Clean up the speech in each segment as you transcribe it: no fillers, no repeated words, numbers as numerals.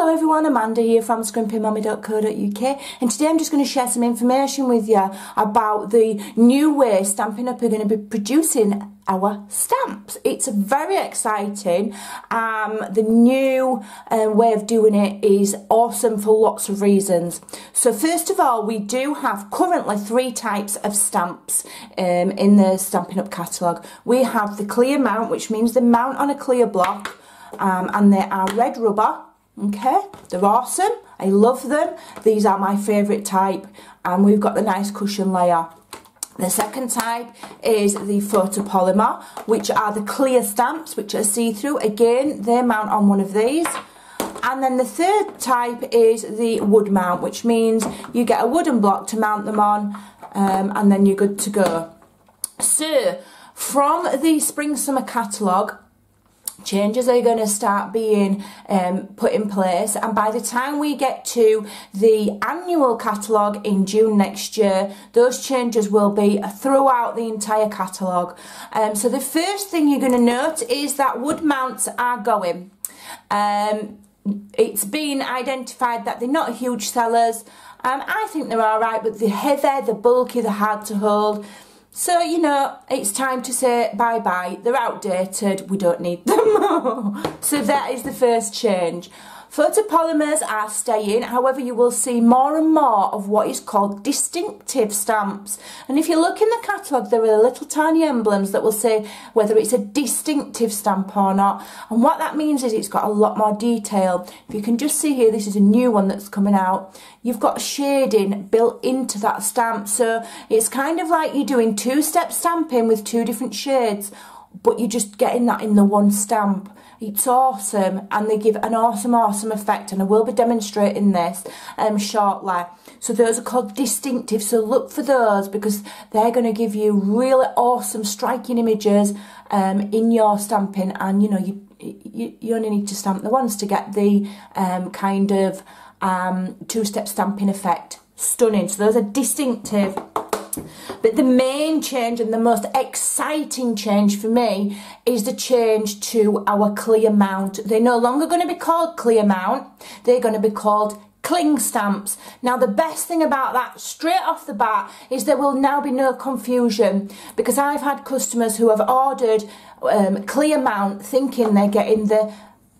Hello everyone, Amanda here from Scrimpingmommy.co.uk, and today I'm just going to share some information with you about the new way Stampin' Up! Are going to be producing our stamps. It's very exciting. The new way of doing it is awesome for lots of reasons. So first of all, we do have currently 3 types of stamps in the Stampin' Up! Catalogue. We have the clear mount, which means they mount on a clear block, and they are red rubber. Okay, they're awesome. I love them. These are my favourite type, and we've got the nice cushion layer. The second type is the photopolymer, which are the clear stamps, which are see-through. Again, they mount on one of these. And then the third type is the wood mount, which means you get a wooden block to mount them on, and then you're good to go. So, from the Spring-Summer catalogue, changes are going to start being put in place, and by the time we get to the annual catalogue in June next year, those changes will be throughout the entire catalogue. So the first thing you're going to note is that wood mounts are going. It's been identified that they're not huge sellers. I think they're alright, but they're heavy, they're bulky, they're hard to hold. So, you know, it's time to say bye-bye. They're outdated. We don't need them. So that is the first change. Photopolymers are staying. However, you will see more and more of what is called distinctive stamps. And if you look in the catalogue, there are little tiny emblems that will say whether it's a distinctive stamp or not. And what that means is it's got a lot more detail. If you can just see here, this is a new one that's coming out. You've got shading built into that stamp. So it's kind of like you're doing 2-step stamping with 2 different shades, but you're just getting that in the one stamp. It's awesome, and they give an awesome effect, and I will be demonstrating this shortly. So those are called distinctive, so look for those because they're going to give you really awesome striking images in your stamping, and you know you only need to stamp the ones to get the kind of 2-step stamping effect. Stunning. So those are distinctive. But the main change and the most exciting change for me is the change to our clear mount. They're no longer going to be called clear mount. They're going to be called cling stamps. Now the best thing about that straight off the bat is there will now be no confusion, because I've had customers who have ordered clear mount thinking they're getting the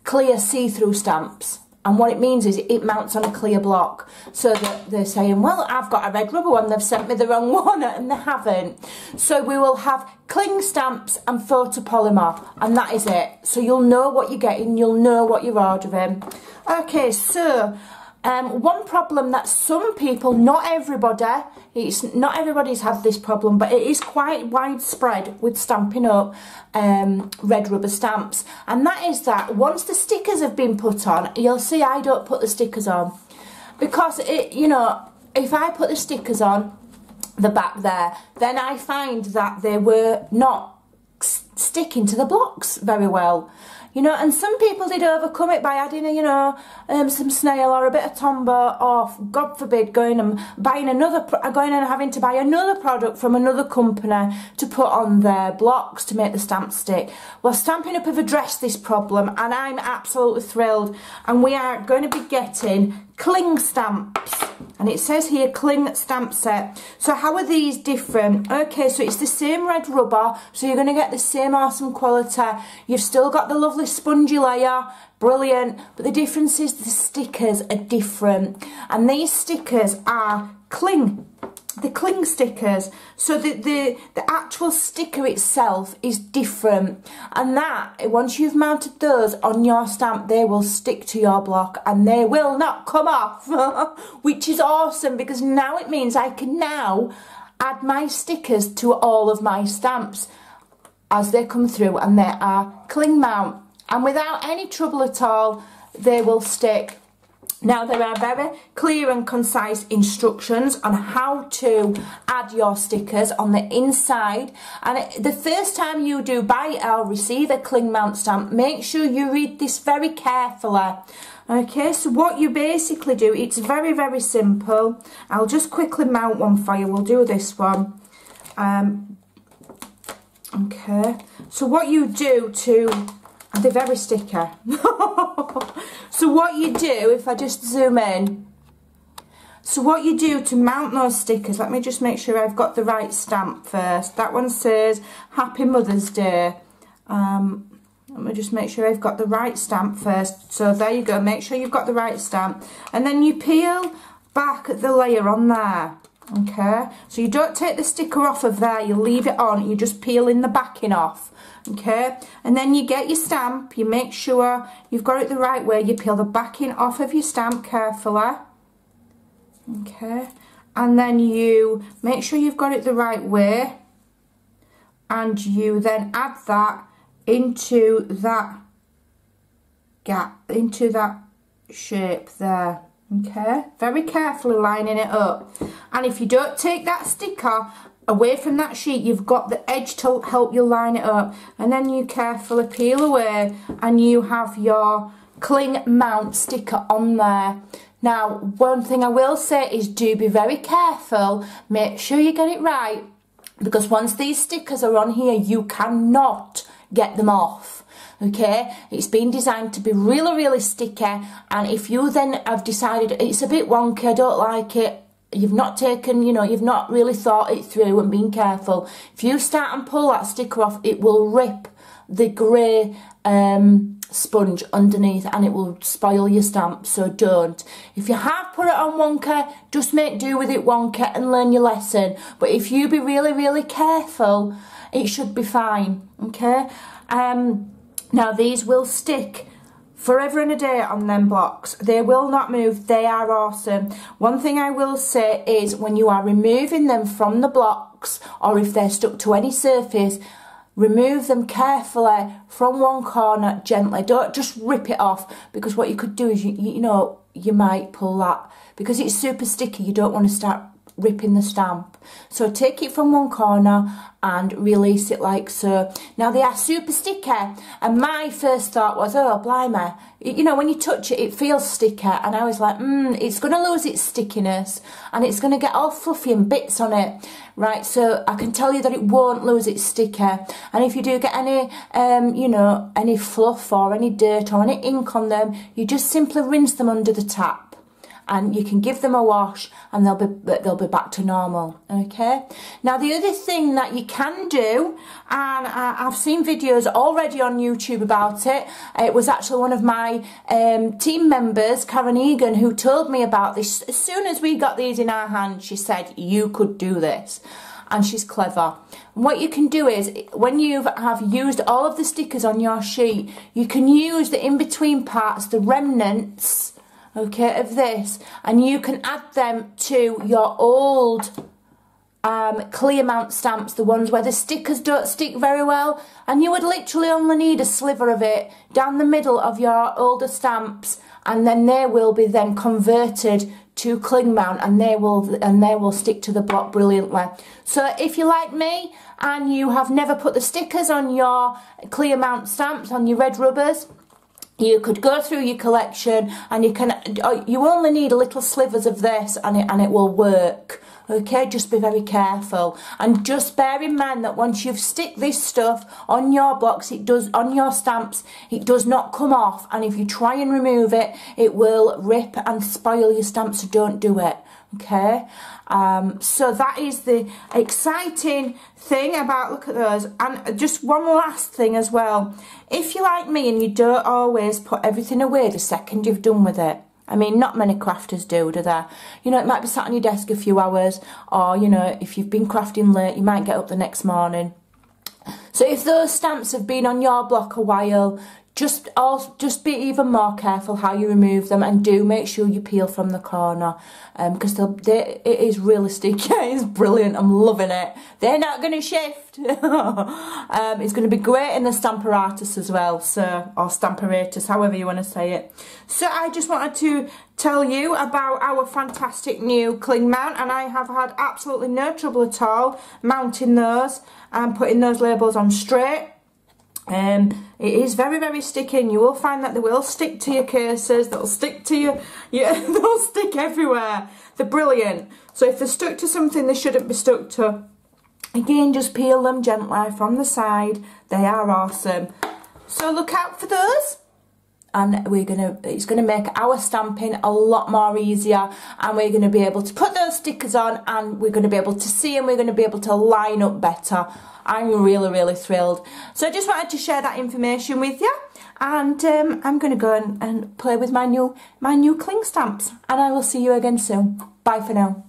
clear see-through stamps. And what it means is it mounts on a clear block. So they're saying, well, I've got a red rubber one, they've sent me the wrong one, and they haven't. So we will have cling stamps and photopolymer, and that is it. So you'll know what you're getting, you'll know what you're ordering. Okay, so one problem that some people, not everybody's had this problem, but it is quite widespread with Stampin' Up! Red rubber stamps, and that is that once the stickers have been put on, you'll see I don't put the stickers on, because you know, if I put the stickers on the back there, then I find that they were not sticking to the blocks very well. You know, and some people did overcome it by adding, you know, some snail or a bit of Tombow, or God forbid, going and having to buy another product from another company to put on their blocks to make the stamps stick. Well, Stampin' Up! Have addressed this problem, and I'm absolutely thrilled. And we are going to be getting cling stamps, and it says here cling stamp set. So how are these different? Okay, so it's the same red rubber, so you're going to get the same awesome quality. You've still got the lovely spongy layer, brilliant, but the difference is the stickers are different, and these stickers are the cling stickers. So the actual sticker itself is different, and that once you've mounted those on your stamp, they will stick to your block and they will not come off. Which is awesome, because now it means I can now add my stickers to all of my stamps as they come through, and they are cling mount, and without any trouble at all they will stick. Now there are very clear and concise instructions on how to add your stickers on the inside, and the first time you do buy or receive a cling mount stamp, make sure you read this very carefully. Okay, so what you basically do, it's very simple. I'll just quickly mount one for you. We'll do this one. Okay, so what you do to They're very sticky. So what you do, if I just zoom in, so what you do to mount those stickers, let me just make sure I've got the right stamp first. That one says Happy Mother's Day. Let me just make sure I've got the right stamp first. So there you go, make sure you've got the right stamp. And then you peel back the layer on there. Okay, so you don't take the sticker off of there, you leave it on, you just peel in the backing off. Okay, and then you get your stamp, you make sure you've got it the right way, you peel the backing off of your stamp carefully. Okay, and then you make sure you've got it the right way, and you then add that into that gap, into that shape there. Okay, very carefully lining it up. And if you don't take that sticker away from that sheet, you've got the edge to help you line it up. And then you carefully peel away and you have your cling mount sticker on there. Now, one thing I will say is do be very careful. Make sure you get it right, because once these stickers are on here, you cannot get them off. Okay, it's been designed to be really, really sticky, and if you then have decided it's a bit wonky, I don't like it, you've not taken, you know, you've not really thought it through and been careful, if you start and pull that sticker off, it will rip the grey sponge underneath and it will spoil your stamp, so don't. If you have put it on wonky, just make do with it wonky and learn your lesson, but if you be really, really careful, it should be fine. Okay, now these will stick forever and a day on them blocks. They will not move. They are awesome. One thing I will say is when you are removing them from the blocks, or if they're stuck to any surface, remove them carefully from one corner gently. Don't just rip it off, because what you could do is, you know, you might pull that. Because it's super sticky, you don't want to start ripping the stamp. So take it from one corner and release it like so. Now they are super sticky, and my first thought was, oh blimey, you know, when you touch it, it feels sticky, and I was like, it's going to lose its stickiness and it's going to get all fluffy and bits on it. Right, so I can tell you that it won't lose its sticker, and if you do get any, you know, any fluff or any dirt or any ink on them, you just simply rinse them under the tap. And you can give them a wash and they'll be back to normal. Okay. Now the other thing that you can do, and I've seen videos already on YouTube about it. It was actually one of my team members, Karen Egan, who told me about this. As soon as we got these in our hands, she said you could do this. And she's clever. And what you can do is, when you have used all of the stickers on your sheet, you can use the in-between parts, the remnants, okay, of this, and you can add them to your old clear mount stamps, the ones where the stickers don't stick very well, and you would literally only need a sliver of it down the middle of your older stamps, and then they will be then converted to cling mount, and they will stick to the block brilliantly. So if you're like me and you have never put the stickers on your clear mount stamps, on your red rubbers, you could go through your collection and you only need little slivers of this and it will work. Okay, just be very careful, and just bear in mind that once you've stick this stuff on your blocks, on your stamps, it does not come off, and if you try and remove it, it will rip and spoil your stamps, so don't do it. Okay, so that is the exciting thing about, look at those. And just one last thing as well, if you're like me and you don't always put everything away the second you've done with it, I mean, not many crafters do they? You know, it might be sat on your desk a few hours, or, you know, if you've been crafting late, you might get up the next morning. So if those stamps have been on your block a while, just be even more careful how you remove them, and do make sure you peel from the corner, because it is really sticky. It's brilliant. I'm loving it. They're not going to shift. It's going to be great in the Stamparatus as well, so, or Stamparatus, however you want to say it. So I just wanted to tell you about our fantastic new cling mount, and I have had absolutely no trouble at all mounting those and putting those labels on straight. It is very, very sticky, and you will find that they will stick to your cases, they'll stick to your they'll stick everywhere. They're brilliant. So if they're stuck to something they shouldn't be stuck to, again, just peel them gently from the side. They are awesome. So look out for those. And it's gonna make our stamping a lot more easier, and we're gonna be able to put those stickers on, and we're gonna be able to see, and we're gonna be able to line up better. I'm really, really thrilled. So I just wanted to share that information with you, and I'm gonna go and play with my new cling stamps, and I will see you again soon. Bye for now.